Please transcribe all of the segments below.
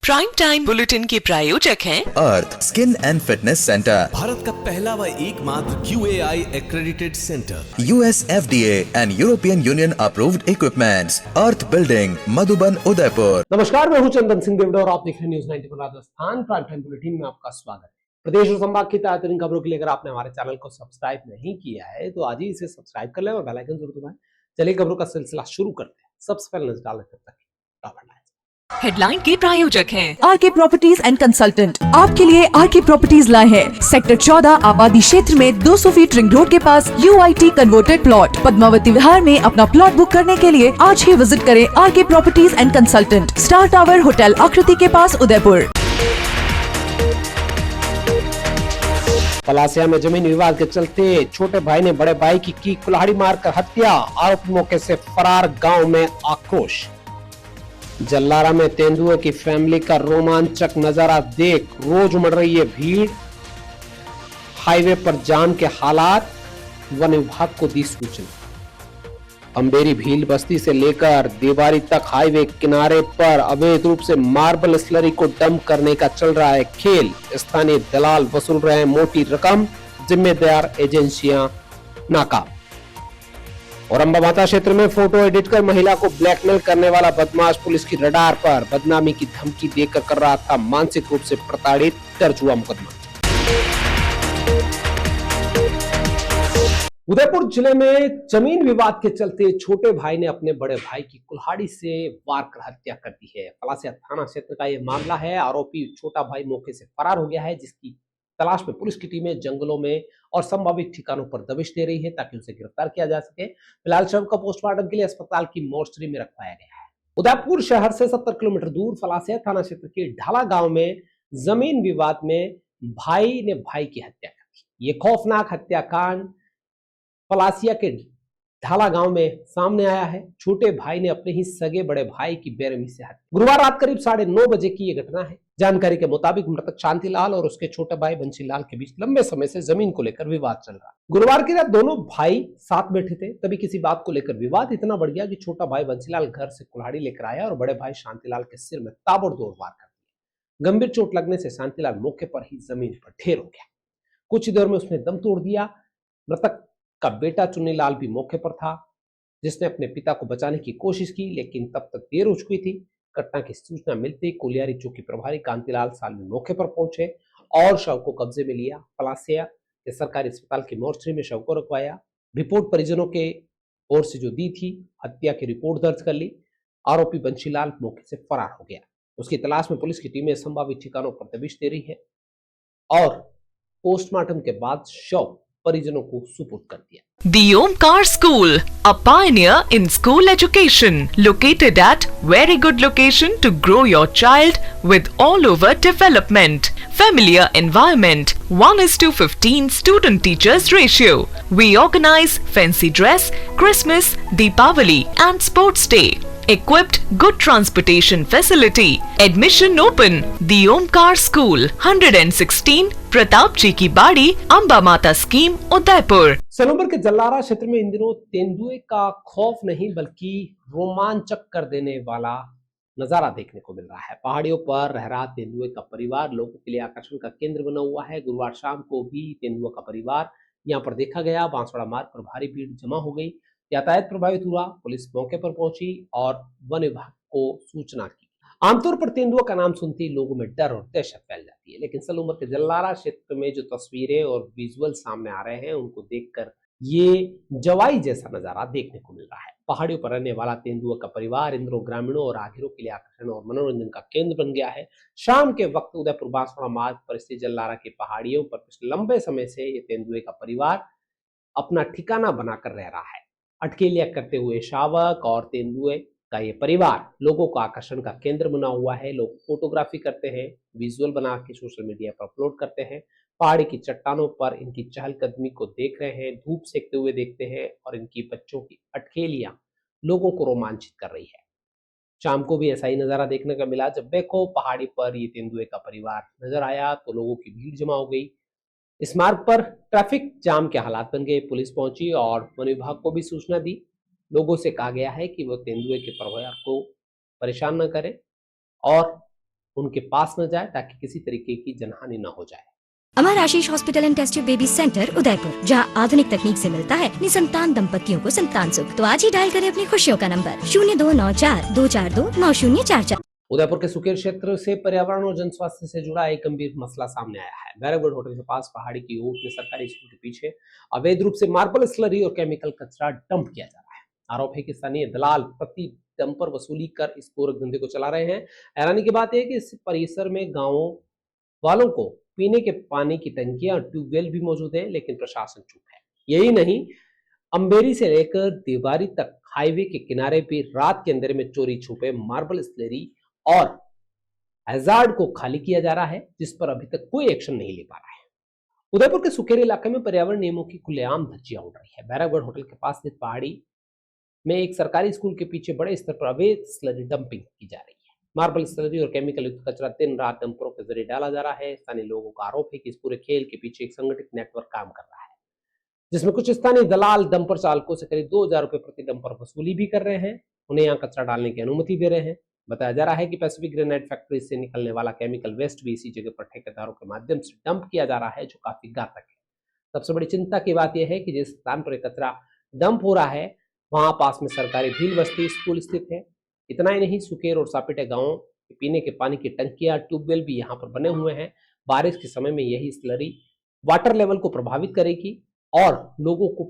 Prime time bulletin के प्रायोजक हैं Earth skin and fitness centre, Bharat का पहला व एकमात्र QAI accredited centre, US FDA and European Union approved equipments, Earth building, Madhuban, Udaipur. नमस्कार, मैं हूं चंदन सिंह देवड़ा और आप देख रहे हैं news 90 Rajasthan prime time bulletin में आपका स्वागत है। प्रदेश और संभाग की ताजा खबरों के लिए अगर आपने हमारे चैनल को सब्सक्राइब नहीं किया है तो आज ही इसे सब्सक्राइब कर लें और बेल आइकन जरूर दबाएं। चलिए खबरों का सिलसिला शुरू करते हैं। सबसे पहले नजर डालते हैं हेडलाइन के प्रायोजक हैं आरके प्रॉपर्टीज एंड कंसल्टेंट आपके लिए आरके प्रॉपर्टीज लाए हैं। सेक्टर 14 आबादी क्षेत्र में 200 फीट रिंग रोड के पास UIT converted plot Padmavati Vihar में अपना प्लॉट बुक करने के लिए आज ही विजिट करें RK properties and consultant, star tower hotel Akriti के पास, उदयपुर। पलासिया में जमीन विवाद के चलते छोटे भाई ने बड़े भाई की कुल्हाड़ी मारकर हत्या, आरोपी मौके से फरार, गांव में आक्रोश। जल्लारा में तेंदुए की फैमिली का रोमांचक नजारा देख रोज उमड़ रही है भीड़। हाईवे पर जाम के हालात, वन विभाग को दी सूचना। अंबेरी भील बस्ती से लेकर देवारी तक हाईवे किनारे पर अवैध रूप से मार्बल स्लरी को डंप करने का चल रहा है खेल। स्थानीय दलाल वसूल रहे हैं मोटी रकम, जिम्मेदार एजेंसियां नाकाम। और अंबामाता क्षेत्र में फोटो एडिट कर महिला को ब्लैकमेल करने वाला बदमाश पुलिस की रडार पर, बदनामी की धमकी देकर कर रहा था मानसिक रूप से प्रताड़ित, दर्ज हुआ मुकदमा। उदयपुर जिले में जमीन विवाद के चलते छोटे भाई ने अपने बड़े भाई की कुल्हाड़ी से वार कर हत्या कर दी है। पलासिया थाना क्षेत्र का यह मामला है। आरोपी छोटा भाई मौके से फरार हो गया है, जिसकी तलाश में पुलिस की टीमें जंगलों में और संभावित ठिकानों पर दबिश दे रही है ताकि उसे गिरफ्तार किया जा सके। फिलहाल शव का पोस्टमार्टम के लिए अस्पताल की मोर्चरी में रखवाया गया है। उदयपुर शहर से 70 किलोमीटर दूर फलासिया थाना क्षेत्र के ढाला गांव में जमीन विवाद में भाई ने भाई की हत्या कर दी। ये खौफनाक हत्याकांड फलासिया के ढाला गांव में सामने आया है। छोटे भाई ने अपने ही सगे बड़े भाई की बेरहमी से हत्या। गुरुवार रात करीब 9:30 बजे की यह घटना है। जानकारी के मुताबिक मृतक शांतिलाल और उसके छोटे भाई बंशीलाल के बीच लंबे समय से जमीन को लेकर विवाद चल रहा। गुरुवार की रात दोनों भाई साथ बैठे थे, तभी किसी बात को लेकर विवाद इतना बढ़ गया कि छोटा भाई बंशीलाल घर से कुल्हाड़ी लेकर आया और बड़े भाई शांतिलाल के सिर में ताबड़तोड़ वार कर दिया। गंभीर चोट लगने से शांतिलाल मौके पर ही जमीन पर ढेर हो गया। कुछ ही देर में उसने दम तोड़ दिया। मृतक का बेटा चुन्नीलाल भी मौके पर था, जिसने अपने पिता को बचाने की कोशिश की, लेकिन तब तक देर हो चुकी थी। घटना की सूचना मिलते ही कोलियारी चौकी प्रभारी कांतिलाल सालवी मौके पर पहुंचे और शव को कब्जे में लिया। पलासिया के सरकारी अस्पताल की मोर्चरी में शव को रखवाया। रिपोर्ट परिजनों के ओर से जो दी थी, हत्या की रिपोर्ट दर्ज कर ली। आरोपी बंशीलाल मौके से फरार हो गया। उसकी तलाश में पुलिस की टीमें संभावित ठिकानों पर दबिश दे रही है और पोस्टमार्टम के बाद शव परिजनों को सुपुर्द कर दिया। The Omkar School, a pioneer in school education, located at very good location to grow your child with all over development. Familiar environment, 1:15 student teachers ratio. We organize fancy dress, Christmas, Deepavali and sports day. Equipped good transportation facility. Admission open. The Omkar School, 116 Pratap जी की बाड़ी, अंबा माता scheme, Udaipur. Sanobar के जल्लारा क्षेत्र में इन दिनों तेंदुए का खौफ नहीं बल्कि रोमांचक कर देने वाला नजारा देखने को मिल रहा है। पहाड़ियों पर रह रहा तेंदुए का परिवार लोगों के लिए आकर्षण का केंद्र बना हुआ है। गुरुवार शाम को भी तेंदुआ का परिवार यहाँ पर देखा गया। बांसवाड़ा मार्ग पर भारी भीड़ जमा हो गई, यातायात प्रभावित हुआ। पुलिस मौके पर पहुंची और वन विभाग को सूचना की। आमतौर पर तेंदुआ का नाम सुनते ही लोगों में डर और दहशत फैल जाती है, लेकिन सलूमर के जल्लारा क्षेत्र में जो तस्वीरें और विजुअल सामने आ रहे हैं उनको देखकर ये जवाई जैसा नजारा देखने को मिल रहा है। पहाड़ियों पर रहने वाला तेंदुआ का परिवार इन दिनों ग्रामीणों और राहगीरों के लिए आकर्षण और मनोरंजन का केंद्र बन गया है। शाम के वक्त उदयपुर बांसवाड़ा मार्ग पर स्थित जल्लारा की पहाड़ियों पर पिछले लंबे समय से ये तेंदुए का परिवार अपना ठिकाना बनाकर रह रहा है। अटकेलियां करते हुए शावक और तेंदुए का ये परिवार लोगों का आकर्षण का केंद्र बना हुआ है। लोग फोटोग्राफी करते हैं, विजुअल बना के सोशल मीडिया पर अपलोड करते हैं। पहाड़ी की चट्टानों पर इनकी चहलकदमी को देख रहे हैं, धूप सेकते हुए देखते हैं और इनकी बच्चों की अटकेलियां लोगों को रोमांचित कर रही है। शाम को भी ऐसा ही नजारा देखने का मिला। जब देखो पहाड़ी पर ये तेंदुए का परिवार नजर आया तो लोगों की भीड़ जमा हो गई। इस मार्ग पर ट्रैफिक जाम के हालात बन गए। पुलिस पहुंची और वन विभाग को भी सूचना दी। लोगों से कहा गया है कि वो तेंदुए के परिवार को परेशान न करें और उनके पास न जाए ताकि किसी तरीके की जनहानि न हो जाए। Amar Ashish hospital and test tube baby centre Udaipur, जहां आधुनिक तकनीक से मिलता है निसंतान दंपतियों को संतान सुख। तो आज ही डायल करें अपनी खुशियों का नंबर 0294-242-9044। उदयपुर के सुकेर क्षेत्र से पर्यावरण और जन स्वास्थ्य से जुड़ा एक गंभीर मसला सामने आया है। बैरकगढ़ होटल के पास पहाड़ी की ओट में सरकारी स्कूल के पीछे अवैध रूप से मार्बल, स्लरी और केमिकल कचरा डंप किया जा रहा है। आरोप है कि स्थानीय दलाल प्रति डंपर वसूली कर इस पूरे धंधे को चला रहे हैं। हैरानी की बात यह है कि इस परिसर में गांवों वालों को पीने के पानी की टंकियां और ट्यूबवेल भी मौजूद है, लेकिन प्रशासन चुप है। यही नहीं, अंबेरी से लेकर देवारी तक हाईवे के किनारे भी रात के अंधेरे में चोरी छुपे मार्बल, स्लरी और हैजार्ड को खाली किया जा रहा है, जिस पर अभी तक कोई एक्शन नहीं ले पा रहा है। उदयपुर के सुकेर इलाके में पर्यावरण नियमों की खुलेआम धज्जियां उड़ रही है। बैरकगढ़ होटल के पास स्थित पहाड़ी में एक सरकारी स्कूल के पीछे बड़े स्तर पर अवैध स्लरी डंपिंग की जा रही है। मार्बल, स्लरी और केमिकल युक्त कचरा दिन रात डंपरों के जरिए डाला जा रहा है। स्थानीय लोगों का आरोप है कि इस पूरे खेल के पीछे एक संगठित नेटवर्क काम कर रहा है, जिसमें कुछ स्थानीय दलाल डंपर चालकों से करीब 2000 रुपए प्रति डंपर वसूली भी कर रहे हैं, उन्हें यहाँ कचरा डालने की अनुमति दे रहे हैं। बताया जा रहा है कि पैसिफिक ग्रेनाइट फैक्ट्री से निकलने वाला केमिकल वेस्ट भी इसी जगह पर ठेकेदारों के माध्यम से डंप किया जा रहा है, जो काफी घातक है। सबसे बड़ी चिंता की बात यह है कि जिस स्थान पर कचरा डंप हो रहा है वहां पास में सरकारी भील बस्ती स्कूल स्थित है। इतना ही नहीं, सुकेर और सापेटे गांवों के पीने के पानी की टंकियां, ट्यूबवेल भी यहाँ पर बने हुए हैं। बारिश के समय में यही स्लरी वाटर लेवल को प्रभावित करेगी और लोगों को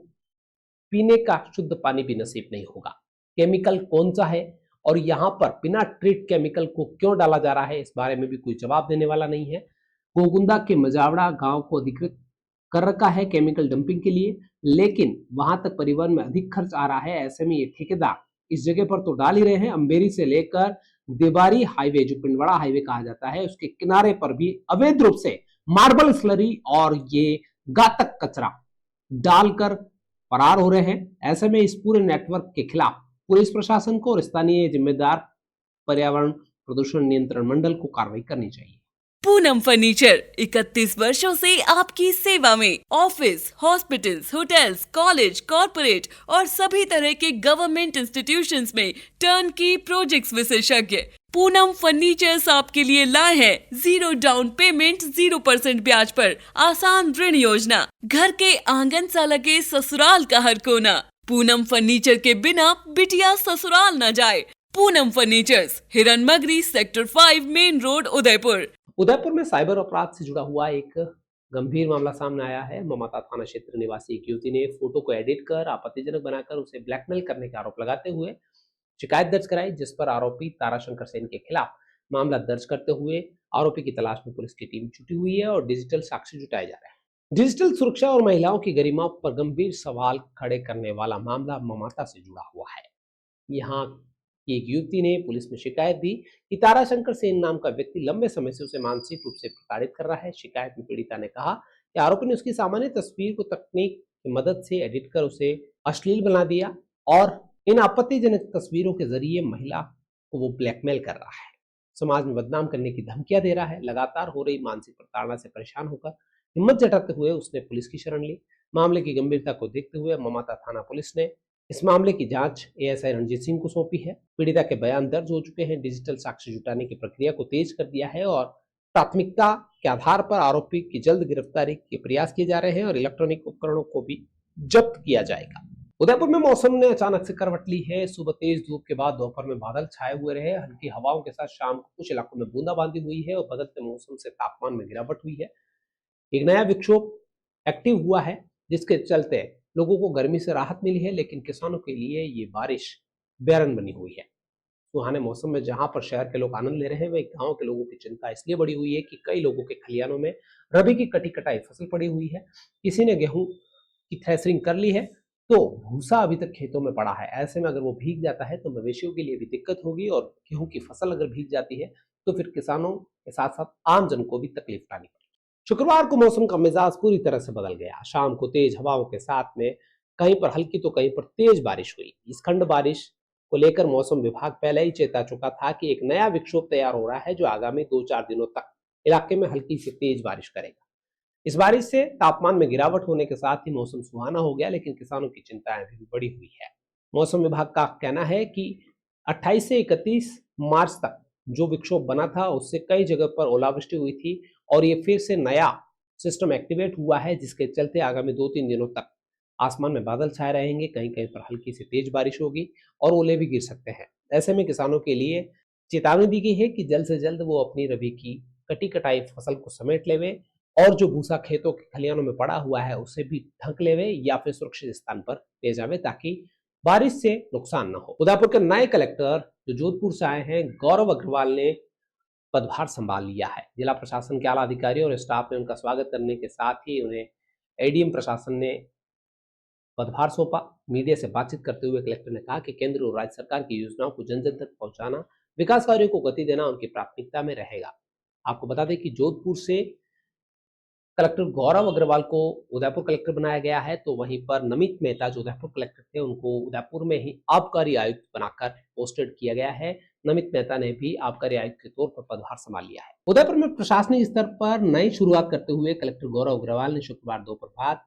पीने का शुद्ध पानी भी नसीब नहीं होगा। केमिकल कौन सा है और यहाँ पर बिना ट्रीट केमिकल को क्यों डाला जा रहा है, इस बारे में भी कोई जवाब देने वाला नहीं है। गोगुंदा के मजावड़ा गांव को अधिकृत कर रखा है केमिकल डंपिंग के लिए, लेकिन वहां तक परिवहन में अधिक खर्च आ रहा है। ऐसे में ये ठेकेदार इस जगह पर तो डाल ही रहे हैं। अंबेरी से लेकर देवारी हाईवे, जो पिंडवाड़ा हाईवे कहा जाता है, उसके किनारे पर भी अवैध रूप से मार्बल, स्लरी और ये घातक कचरा डालकर फरार हो रहे हैं। ऐसे में इस पूरे नेटवर्क के खिलाफ पुलिस प्रशासन को और स्थानीय जिम्मेदार पर्यावरण प्रदूषण नियंत्रण मंडल को कार्रवाई करनी चाहिए। पूनम फर्नीचर 31 वर्षों से आपकी सेवा में। Office, hospitals, hotels, college, corporate और सभी तरह के गवर्नमेंट इंस्टीट्यूशंस में टर्नकी प्रोजेक्ट्स विशेषज्ञ पूनम फर्नीचर्स आपके लिए लाए हैं 0 डाउन पेमेंट 0% ब्याज पर आसान ऋण योजना। घर के आंगन सा लगे ससुराल का हर कोना। पूनम फर्नीचर के बिना बिटिया ससुराल न जाए। Poonam furnitures, Hiranmagri, sector 5, main road, Udaipur. Udaipur में साइबर अपराध से जुड़ा हुआ एक गंभीर मामला सामने आया है। ममाता थाना क्षेत्र निवासी एक युवती ने फोटो को एडिट कर आपत्तिजनक बनाकर उसे ब्लैकमेल करने का आरोप लगाते हुए शिकायत दर्ज कराई, जिस पर आरोपी ताराशंकर सेन के खिलाफ मामला दर्ज करते हुए आरोपी की तलाश में पुलिस की टीम जुटी हुई है और डिजिटल साक्ष्य जुटाए जा रहे हैं। डिजिटल सुरक्षा और महिलाओं की गरिमा पर गंभीर सवाल खड़े करने वाला मामला ममाता से जुड़ा हुआ है। यहाँ एक युवती ने पुलिस में शिकायत दी कि ताराशंकर सेन नाम का व्यक्ति लंबे समय से उसे मानसिक रूप से प्रताड़ित कर रहा है। शिकायत में पीड़िता ने कहा कि आरोपी ने उसकी सामान्य तस्वीर को तकनीक की मदद से एडिट कर उसे अश्लील बना दिया और इन आपत्तिजनक तस्वीरों के जरिए महिला को वो ब्लैकमेल कर रहा है, समाज में बदनाम करने की धमकियां दे रहा है। लगातार हो रही मानसिक प्रताड़ना से परेशान होकर हिम्मत जुटाते हुए उसने पुलिस की शरण ली। मामले की गंभीरता को देखते हुए ममाता थाना पुलिस ने इस मामले की जांच एएसआई रणजीत सिंह को सौंपी है। पीड़िता के बयान दर्ज हो चुके हैं। डिजिटल साक्ष्य जुटाने की प्रक्रिया को तेज कर दिया है और प्राथमिकता के आधार पर आरोपी की जल्द गिरफ्तारी के प्रयास किए जा रहे हैं और इलेक्ट्रॉनिक उपकरणों को भी जब्त किया जाएगा। उदयपुर में मौसम ने अचानक से करवट ली है। सुबह तेज धूप के बाद दोपहर में बादल छाए हुए रहे। हल्की हवाओं के साथ शाम को कुछ इलाकों में बूंदाबांदी हुई है और बदलते मौसम से तापमान में गिरावट हुई है। एक नया विक्षोभ एक्टिव हुआ है, जिसके चलते लोगों को गर्मी से राहत मिली है, लेकिन किसानों के लिए ये बारिश बेरन बनी हुई है। सुहाने मौसम में जहां पर शहर के लोग आनंद ले रहे हैं, वही गांव के लोगों की चिंता इसलिए बढ़ी हुई है कि कई लोगों के खलिहानों में रबी की कटी कटाई फसल पड़ी हुई है। किसी ने गेहूं की थ्रेसरिंग कर ली है तो भूसा अभी तक खेतों में पड़ा है। ऐसे में अगर वो भीग जाता है तो मवेशियों के लिए भी दिक्कत होगी और गेहूं की फसल अगर भीग जाती है तो फिर किसानों के साथ साथ आम जन को भी तकलीफ उठानी पड़ेगी। शुक्रवार को मौसम का मिजाज पूरी तरह से बदल गया। शाम को तेज हवाओं के साथ में कहीं पर हल्की तो कहीं पर तेज बारिश हुई। इस खंड बारिश को लेकर मौसम विभाग पहले ही चेता चुका था कि एक नया विक्षोभ तैयार हो रहा है, जो आगामी 2-4 दिनों तक इलाके में हल्की से तेज बारिश करेगा। इस बारिश से तापमान में गिरावट होने के साथ ही मौसम सुहाना हो गया, लेकिन किसानों की चिंताएं भी बढ़ी हुई है। मौसम विभाग का कहना है कि 28 से 31 मार्च तक जो विक्षोभ बना था उससे कई जगह पर ओलावृष्टि हुई थी और ये फिर से नया सिस्टम एक्टिवेट हुआ है, जिसके चलते आगामी 2-3 दिनों तक आसमान में बादल छाए रहेंगे, कहीं कहीं पर हल्की से तेज बारिश होगी और ओले भी गिर सकते हैं। ऐसे में किसानों के लिए चेतावनी दी गई है कि जल्द से जल्द वो अपनी रबी की कटी कटाई फसल को समेट लेवे और जो भूसा खेतों के खलिहानों में पड़ा हुआ है उसे भी ढक लेवे या फिर सुरक्षित स्थान पर ले जावे, ताकि बारिश से नुकसान न हो। उदयपुर के नए कलेक्टर जो जोधपुर से आए हैं, गौरव अग्रवाल ने पदभार संभाल लिया है। जिला प्रशासन के आला अधिकारियों और स्टाफ ने उनका स्वागत करने के साथ ही उन्हें एडीएम प्रशासन ने पदभार सौंपा। मीडिया से बातचीत करते हुए कलेक्टर ने कहा कि केंद्र और राज्य सरकार की योजनाओं को जन जन तक पहुंचाना, विकास कार्यों को गति देना उनकी प्राथमिकता में रहेगा। आपको बता दें कि जोधपुर से कलेक्टर गौरव अग्रवाल को उदयपुर कलेक्टर बनाया गया है, तो वहीं पर नमित मेहता जो उदयपुर कलेक्टर थे उनको उदयपुर में ही आबकारी आयुक्त बनाकर पोस्टेड किया गया है। नमित मेहता ने भी आबकारी आयुक्त के तौर पर पदभार संभाल लिया है। उदयपुर में प्रशासनिक स्तर पर नई शुरुआत करते हुए कलेक्टर गौरव अग्रवाल ने शुक्रवार दोपहर बाद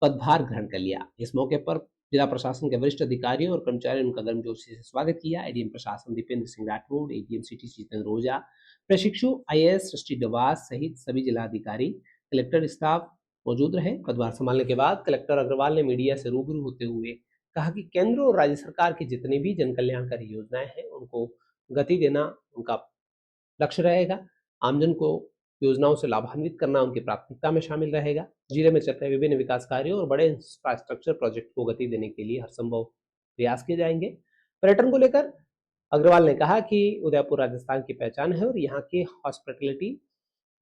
पदभार ग्रहण कर लिया। इस मौके पर जिला प्रशासन के वरिष्ठ अधिकारियों और कर्मचारियों ने उनका गर्मजोशी से स्वागत किया। एडीएम प्रशासन दीपेंद्र सिंह राठौड़, एडीएम सिटी जितेंद्र ओझा, प्रशिक्षु आईएएस सृष्टि डवास सहित सभी जिलाधिकारी, कलेक्टर स्टाफ मौजूद रहे। पदभार संभालने के बाद कलेक्टर अग्रवाल ने मीडिया से रूबरू होते हुए कहा कि केंद्र और राज्य सरकार की जितनी भी जन कल्याणकारी योजनाएं हैं उनको गति देना उनका लक्ष्य रहेगा। आमजन को योजनाओं से लाभान्वित करना उनकी प्राथमिकता में शामिल रहेगा। जिले में चल रहे विभिन्न विकास कार्यों और बड़े इंफ्रास्ट्रक्चर प्रोजेक्ट को गति देने के लिए हर संभव प्रयास किए जाएंगे। पर्यटन को लेकर अग्रवाल ने कहा कि उदयपुर राजस्थान की पहचान है और यहाँ की हॉस्पिटैलिटी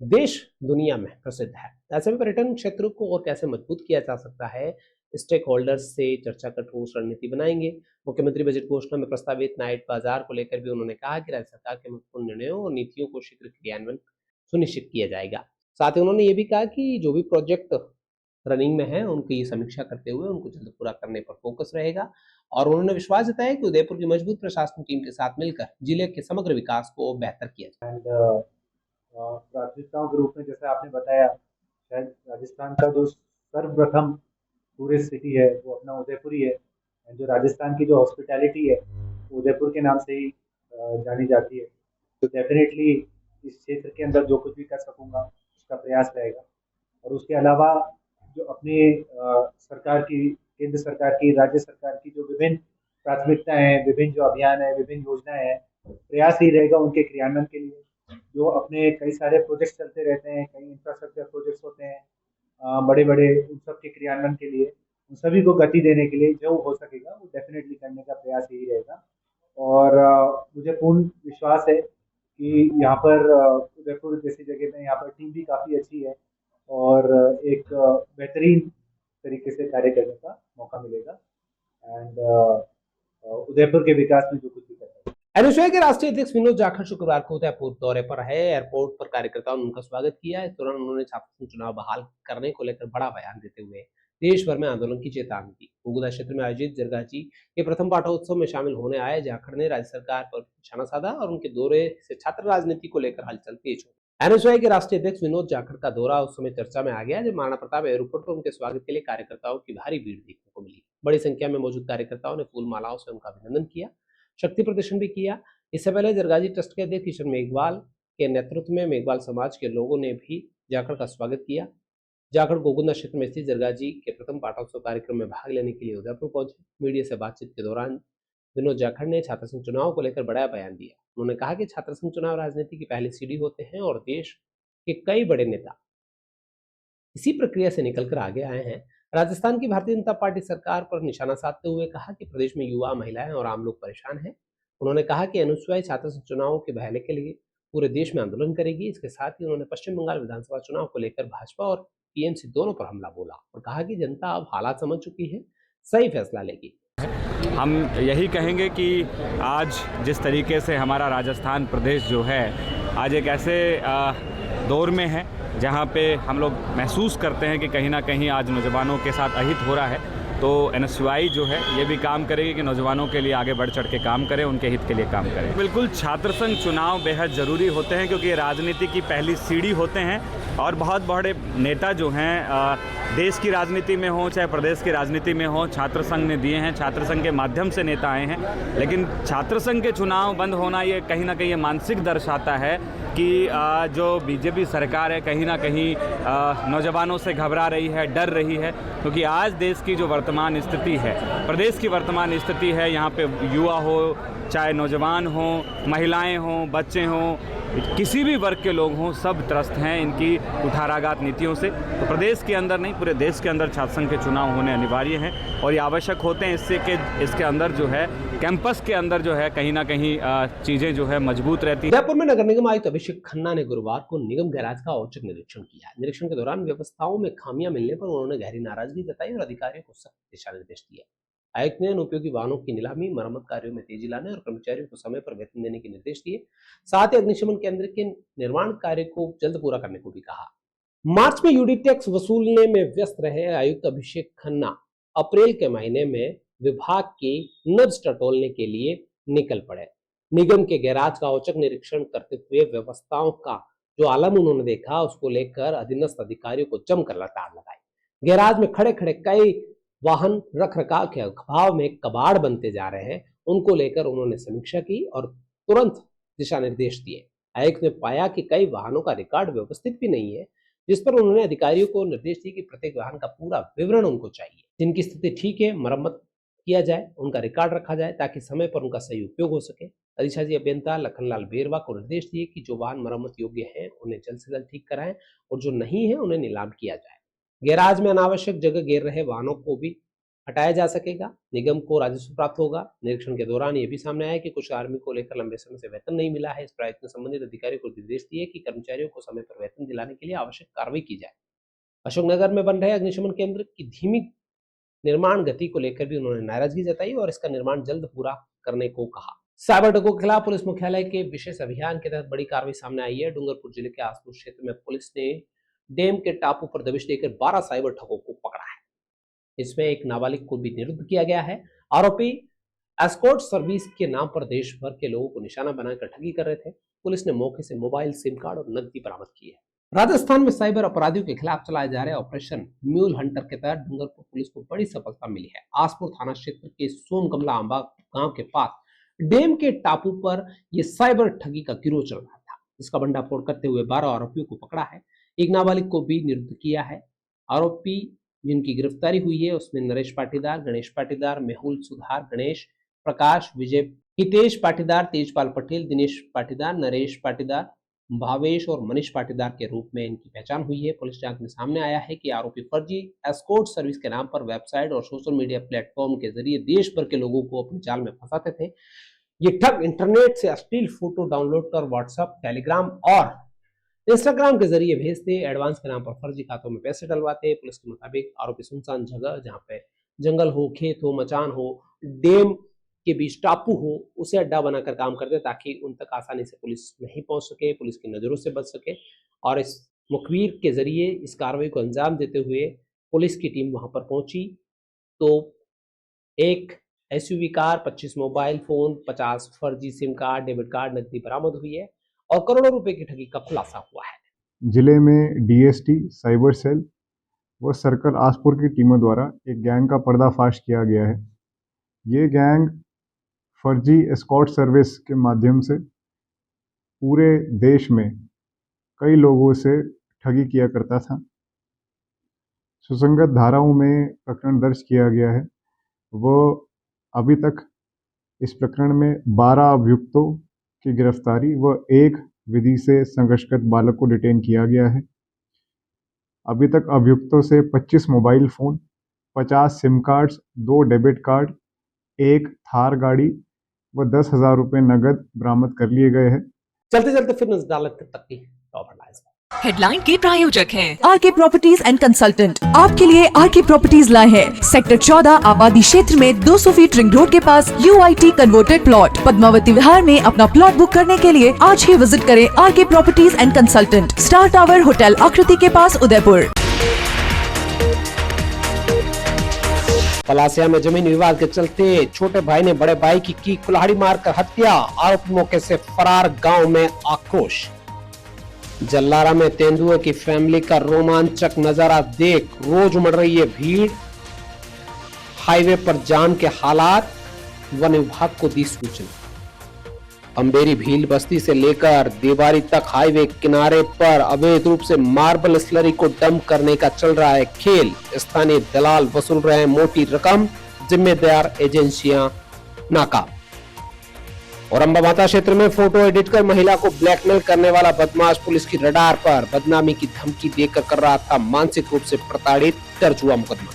देश दुनिया में प्रसिद्ध है। ऐसे में पर्यटन क्षेत्र को और कैसे मजबूत किया जा सकता है, स्टेक होल्डर्स से चर्चा कर ठोस रणनीति बनाएंगे। मुख्यमंत्री बजट घोषणा में प्रस्तावित नाइट बाजार को लेकर भी उन्होंने कहा कि राज्य सरकार के महत्वपूर्ण निर्णयों और नीतियों को शीघ्र क्रियान्वयन सुनिश्चित किया जाएगा। साथ ही उन्होंने ये भी कहा कि जो भी प्रोजेक्ट रनिंग में है उनकी समीक्षा करते हुए उनको जल्द पूरा करने पर फोकस रहेगा और उन्होंने विश्वास जताया कि उदयपुर की मजबूत प्रशासन टीम के साथ मिलकर जिले के समग्र विकास को बेहतर किया जाए। प्राथमिकताओं के रूप में जैसे आपने बताया, शायद राजस्थान का जो सर्वप्रथम टूरिस्ट सिटी है वो अपना उदयपुर ही है। जो राजस्थान की जो हॉस्पिटैलिटी है उदयपुर के नाम से ही जानी जाती है। तो डेफिनेटली इस क्षेत्र के अंदर जो कुछ भी कर सकूँगा उसका प्रयास रहेगा। और उसके अलावा जो अपने सरकार की, केंद्र सरकार की, राज्य सरकार की जो विभिन्न प्राथमिकताएं हैं, विभिन्न जो अभियान है, विभिन्न योजनाएं हैं, प्रयास ही रहेगा उनके क्रियान्वयन के लिए। जो अपने कई सारे प्रोजेक्ट्स चलते रहते हैं, कई इंफ्रास्ट्रक्चर प्रोजेक्ट्स होते हैं बड़े बड़े, उन सब के क्रियान्वयन के लिए, उन सभी को गति देने के लिए जो हो सकेगा वो डेफिनेटली करने का प्रयास यही रहेगा। और मुझे पूर्ण विश्वास है कि यहाँ पर उदयपुर जैसी जगह में यहाँ पर टीम भी काफ़ी अच्छी है और एक बेहतरीन तरीके से कार्य करने का मौका मिलेगा एंड उदयपुर के विकास में जो कुछ भी करता है। एनएसयूआई के राष्ट्रीय अध्यक्ष विनोद जाखड़ शुक्रवार को उदयपुर दौरे पर है। एयरपोर्ट पर कार्यकर्ताओं ने उनका स्वागत किया। इस दौरान उन्होंने छात्र चुनाव बहाल करने को लेकर बड़ा बयान देते हुए देश भर में आंदोलन की चेतावनी दी। घुघुदा क्षेत्र में आयोजित जरगाजी के प्रथम पाठोत्सव में शामिल होने आए जाखड़ ने राज्य सरकार पर निशाना साधा और उनके दौरे से छात्र राजनीति को लेकर हलचल तेज हो। एनएसयूआई के राष्ट्रीय अध्यक्ष विनोद जाखड़ का दौरा उस समय चर्चा में आ गया जब महाराणा प्रताप एयरपोर्ट पर उनके स्वागत के लिए कार्यकर्ताओं की भारी भीड़ देखने को मिली। बड़ी संख्या में मौजूद कार्यकर्ताओं ने फूल मालाओं से उनका अभिनंदन किया, शक्ति प्रदर्शन भी किया। इससे पहले जरगाजी ट्रस्ट के अध्यक्ष किशन मेघवाल के नेतृत्व में मेघवाल समाज के लोगों ने भी जाखड़ का स्वागत किया। जाखड़ घुघुदा क्षेत्र में स्थित जरगाजी के प्रथम पाठोत्सव कार्यक्रम में भाग लेने के लिए उदयपुर पहुंचे। मीडिया से बातचीत के दौरान विनोद जाखड़ ने छात्र संघ चुनाव को लेकर बड़ा बयान दिया। उन्होंने कहा कि छात्र संघ चुनाव राजनीति की पहली सीढ़ी होते हैं और देश के कई बड़े नेता इसी प्रक्रिया से निकलकर आगे आए हैं। राजस्थान की भारतीय जनता पार्टी सरकार पर निशाना साधते हुए कहा कि प्रदेश में युवा, महिलाएं और आम लोग परेशान हैं। उन्होंने कहा कि एनएसयूआई छात्र संघ चुनावों के बहाली के लिए पूरे देश में आंदोलन करेगी। इसके साथ ही उन्होंने पश्चिम बंगाल विधानसभा चुनाव को लेकर भाजपा और टीएमसी दोनों पर हमला बोला और कहा कि जनता अब हालात समझ चुकी है, सही फैसला लेगी। हम यही कहेंगे कि आज जिस तरीके से हमारा राजस्थान प्रदेश जो है आज एक ऐसे दौर में है जहाँ पे हम लोग महसूस करते हैं कि कहीं ना कहीं आज नौजवानों के साथ अहित हो रहा है। तो एनएसयूआई जो है ये भी काम करेगी कि नौजवानों के लिए आगे बढ़ चढ़ के काम करें, उनके हित के लिए काम करें। बिल्कुल छात्र संघ चुनाव बेहद ज़रूरी होते हैं क्योंकि ये राजनीति की पहली सीढ़ी होते हैं और बहुत बड़े नेता जो हैं देश की राजनीति में हो चाहे प्रदेश की राजनीति में हो, छात्र संघ ने दिए हैं, छात्र संघ के माध्यम से नेता आए हैं। लेकिन छात्र संघ के चुनाव बंद होना ये कहीं ना कहीं ये मानसिक दर्शाता है कि जो बीजेपी सरकार है कहीं ना कहीं नौजवानों से घबरा रही है, डर रही है, क्योंकि आज देश की जो वर्तमान स्थिति है, प्रदेश की वर्तमान स्थिति है, यहाँ पे युवा हो चाहे नौजवान हो, महिलाएं हों, बच्चे हों, किसी भी वर्ग के लोग हों, सब त्रस्त हैं इनकी कुठाराघात नीतियों से। तो प्रदेश के अंदर नहीं, पूरे देश के अंदर छात्र संघ के चुनाव होने अनिवार्य हैं और ये आवश्यक होते हैं इससे कि इसके अंदर जो है कैंपस के अंदर जो है कहीं ना कहीं चीज़ें जो है मजबूत रहती हैं। जयपुर में नगर निगम आयुक्त अभिषेक खन्ना ने गुरुवार को निगम गैराज का औचक निरीक्षण किया। निरीक्षण के दौरान व्यवस्थाओं में खामियां मिलने पर उन्होंने गहरी नाराजगी जताई और अधिकारियों को सख्त दिशा निर्देश दिए। आयुक्त ने अनुपयोगी वाहनों की नीलामी, मरम्मत कार्यों में तेजी लाने और कर्मचारियों को समय पर वेतन देने के निर्देश दिए। साथ ही अग्निशमन केंद्र के निर्माण कार्य को जल्द पूरा करने को भी कहा। मार्च में यूडी टैक्स वसूलने में व्यस्त रहे आयुक्त अभिषेक खन्ना अप्रैल के महीने में विभाग की नब्ज टटोलने के लिए निकल पड़े। निगम के गैराज का औचक निरीक्षण करते हुए व्यवस्थाओं का जो आलम उन्होंने देखा, उसको लेकर अधीनस्थ अधिकारियों को जमकर लताड़ लगाई। गैराज में खड़े खड़े कई वाहन रख रखाव के अभाव में कबाड़ बनते जा रहे हैं, उनको लेकर उन्होंने समीक्षा की और तुरंत दिशा निर्देश दिए। आयुक्त ने पाया कि कई वाहनों का रिकॉर्ड व्यवस्थित भी नहीं है, जिस पर उन्होंने अधिकारियों को निर्देश दिए कि प्रत्येक वाहन का पूरा विवरण उनको चाहिए। जिनकी स्थिति ठीक है, मरम्मत किया जाए, उनका रिकॉर्ड रखा जाए ताकि समय पर उनका सही उपयोग हो सके। अधिशासी अभियंता लखनलाल बेरवा को निर्देश दिए कि जो वाहन मरम्मत योग्य हैं उन्हें जल्द से जल्द ठीक कराएं और जो नहीं है उन्हें नीलाम किया जाए। गैराज में अनावश्यक जगह घेर रहे वाहनों को भी हटाया जा सकेगा। निगम को राजस्व प्राप्त होगा। निरीक्षण के दौरान यह भी सामने आया कि कुछ कार्मिकों को लेकर लंबे समय से वेतन नहीं मिला है। इस पर आयुक्त ने संबंधित अधिकारियों को निर्देश दिए कि कर्मचारियों को समय पर वेतन दिलाने के लिए आवश्यक कार्रवाई की जाए। अशोकनगर में बन रहे अग्निशमन केंद्र की धीमी निर्माण गति को लेकर भी उन्होंने नाराजगी जताई और इसका निर्माण जल्द पूरा करने को कहा। साइबर ठगों के खिलाफ पुलिस मुख्यालय के विशेष अभियान के तहत बड़ी कार्रवाई सामने आई है। डूंगरपुर जिले के आसपुर क्षेत्र में पुलिस ने डेम के टापू पर दबिश देकर 12 साइबर ठगों को पकड़ा है। इसमें एक नाबालिग को भी निरुद्ध किया गया है। आरोपी एस्कॉर्ट सर्विस के नाम पर देश भर के लोगों को निशाना बनाकर ठगी कर रहे थे। पुलिस ने मौके से मोबाइल, सिम कार्ड और नकदी बरामद की है। राजस्थान में साइबर अपराधियों के खिलाफ चलाए जा रहे ऑपरेशन म्यूल हंटर के तहत डूंगरपुर पुलिस को बड़ी सफलता मिली है। आसपुर थाना क्षेत्र के सोमकमला आंबा गांव के पास डेम के टापू पर यह साइबर ठगी का गिरोह चल रहा था। इसका भंडाफोड़ करते हुए 12 आरोपियों को पकड़ा है। एक नाबालिग को भी निरुद्ध किया है। आरोपी जिनकी गिरफ्तारी हुई है उसमें नरेश पाटीदार, गणेश पाटीदार, मेहुल सुधार, गणेश प्रकाश, विजय, हितेश पाटीदार, तेजपाल पटेल, दिनेश पाटीदार, नरेश पाटीदार, भावेश और मनीष पाटीदार के रूप में इनकी पहचान हुई है। पुलिस जांच में सामने आया है कि आरोपी फर्जी एस्कॉर्ट सर्विस के नाम पर वेबसाइट और सोशल मीडिया प्लेटफॉर्म के जरिए देश भर के लोगों को अपने जाल में फंसाते थे। ये ठग इंटरनेट से अश्लील फोटो डाउनलोड कर व्हाट्सएप, टेलीग्राम और इंस्टाग्राम के जरिए भेजते, एडवांस के नाम पर फर्जी खातों में पैसे डलवाते। पुलिस के मुताबिक आरोपी सुनसान जगह जहां पे जंगल हो, खेत हो, मचान हो, डेम के बीच टापू हो, उसे अड्डा बनाकर काम करते ताकि उन तक आसानी से पुलिस नहीं पहुंच सके, पुलिस की नजरों से बच सके। और इस मुखबिर के जरिए इस कार्रवाई को अंजाम देते हुए पुलिस की टीम वहां पर पहुंची तो एक एसयूवी कार, 25 मोबाइल फोन, 50 फर्जी सिम कार्ड, डेबिट कार्ड, नकदी बरामद हुई है और करोड़ों रुपए की ठगी का खुलासा हुआ है। जिले में डीएसटी, साइबर सेल व सर्कल आसपुर की टीमों द्वारा एक गैंग का पर्दाफाश किया गया है। ये गैंग फर्जी एस्कॉर्ट सर्विस के माध्यम से पूरे देश में कई लोगों से ठगी किया करता था। सुसंगत धाराओं में प्रकरण दर्ज किया गया है। वो अभी तक इस प्रकरण में 12 अभियुक्तों की गिरफ्तारी व एक विधि से संघर्षगत बालक को डिटेन किया गया है। अभी तक अभियुक्तों से 25 mobile phone, 50 SIM cards, 2 debit card, एक थार गाड़ी व 10,000 रुपये नगद बरामद कर लिए गए हैं। चलते चलते फिर नजर डालते तक की टॉप हेडलाइंस। हेडलाइन के प्रायोजक हैं आरके प्रॉपर्टीज एंड कंसल्टेंट। आपके लिए आरके प्रॉपर्टीज लाए हैं सेक्टर 14 आबादी क्षेत्र में 200 फीट रिंग रोड के पास UIT converted plot. Padmavati Vihar में अपना प्लॉट बुक करने के लिए आज ही विजिट करें RK properties and consultant, star tower hotel Akriti के पास, उदयपुर। पलासिया में जमीन विवाद के चलते छोटे भाई ने बड़े भाई की कुल्हाड़ी मारकर हत्या। आरोपी मौके से फरार, गांव में आक्रोश। जल्लारा में तेंदुए की फैमिली का रोमांचक नजारा देख रोज उमड़ रही है भीड़। हाईवे पर जाम के हालात, वन विभाग को दी सूचना। अंबेरी भील बस्ती से लेकर देवारी तक हाईवे किनारे पर अवैध रूप से मार्बल स्लरी को डंप करने का चल रहा है खेल। स्थानीय दलाल वसूल रहे हैं मोटी रकम, जिम्मेदार एजेंसियां नाकाम। और अंबामाता क्षेत्र में फोटो एडिट कर महिला को ब्लैकमेल करने वाला बदमाश पुलिस की रडार पर। बदनामी की धमकी देकर कर रहा था मानसिक रूप से प्रताड़ित, दर्ज हुआ मुकदमा।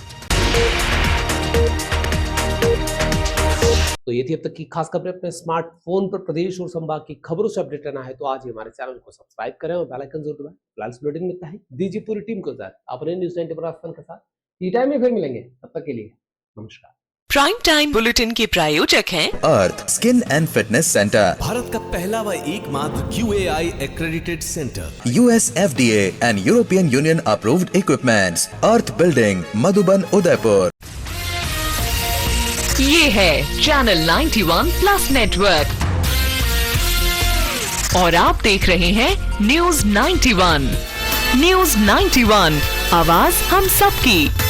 तो ये थी अब तक की खास खबरें। अपने स्मार्टफोन पर प्रदेश और संभाग की खबरों से अपडेट रहना है तो आज ही हमारे चैनल को सब्सक्राइब करें और बेल आइकन जरूर दबाएं। फिलहाल इस बुलेटिन में इतना ही। दीजिए पूरी टीम को साथ अपने न्यूज़ 90 के साथ टी टाइम में फिर मिलेंगे। तब तक के लिए नमस्कार। प्राइम टाइम बुलेटिन के प्रायोजक हैं Earth skin and fitness centre, Bharat का पहला व एकमात्र QAI accredited center, US FDA and European Union approved equipments, earth building, Madhuban, Udaipur. ये है चैनल 91 प्लस नेटवर्क और आप देख रहे हैं न्यूज़ 91। न्यूज़ 91, आवाज हम सबकी।